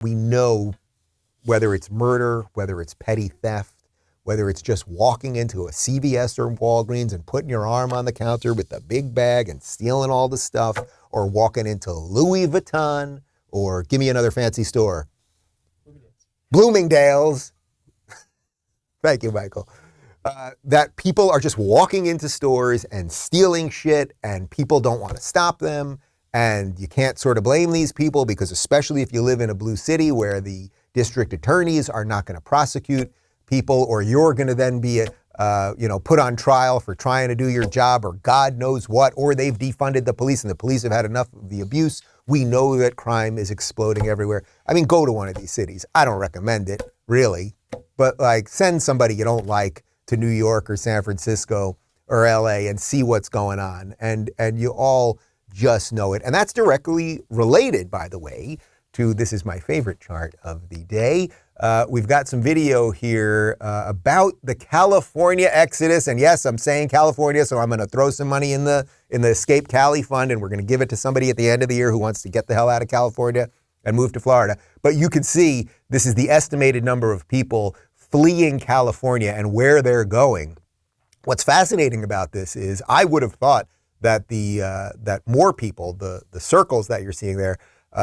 We know whether it's murder, whether it's petty theft, whether it's just walking into a CVS or Walgreens and putting your arm on the counter with the big bag and stealing all the stuff, or walking into Louis Vuitton, or give me another fancy store. Bloomingdale's. Thank you, Michael. That people are just walking into stores and stealing shit, and people don't want to stop them. And you can't sort of blame these people, because especially if you live in a blue city where the district attorneys are not going to prosecute people, or you're going to then be put on trial for trying to do your job, or God knows what, or they've defunded the police and the police have had enough of the abuse. We know that crime is exploding everywhere. I mean, go to one of these cities. I don't recommend it, really, but like, send somebody you don't like to New York or San Francisco or LA and see what's going on. And you all just know it. And that's directly related, by the way, to, this is my favorite chart of the day. We've got some video here about the California exodus. And yes, I'm saying California, so I'm going to throw some money in the Escape Cali Fund, and we're going to give it to somebody at the end of the year who wants to get the hell out of California and move to Florida. But you can see this is the estimated number of people fleeing California and where they're going. What's fascinating about this is I would have thought that that more people, the circles that you're seeing there,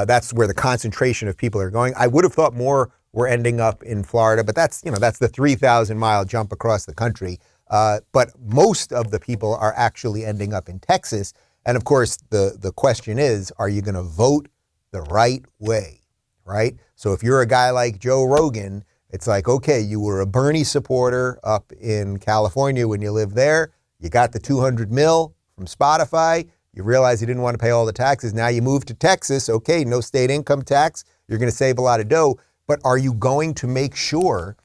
that's where the concentration of people are going. I would have thought more were ending up in Florida, but that's the 3,000-mile jump across the country. But most of the people are actually ending up in Texas. And of course, the question is, are you going to vote the right way, right? So if you're a guy like Joe Rogan, it's like, okay, you were a Bernie supporter up in California when you lived there. You got the 200 mil from Spotify. You realize you didn't want to pay all the taxes. Now you move to Texas. Okay, no state income tax. You're going to save a lot of dough. But are you going to make sure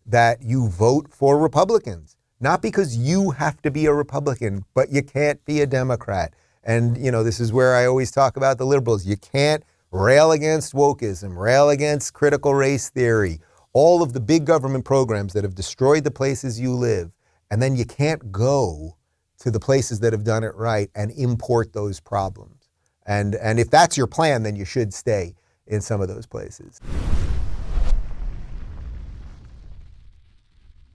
that you vote for Republicans? Not because you have to be a Republican, but you can't be a Democrat. And, this is where I always talk about the liberals. You can't rail against wokeism, rail against critical race theory, all of the big government programs that have destroyed the places you live. And then you can't go to the places that have done it right and import those problems. And if that's your plan, then you should stay in some of those places.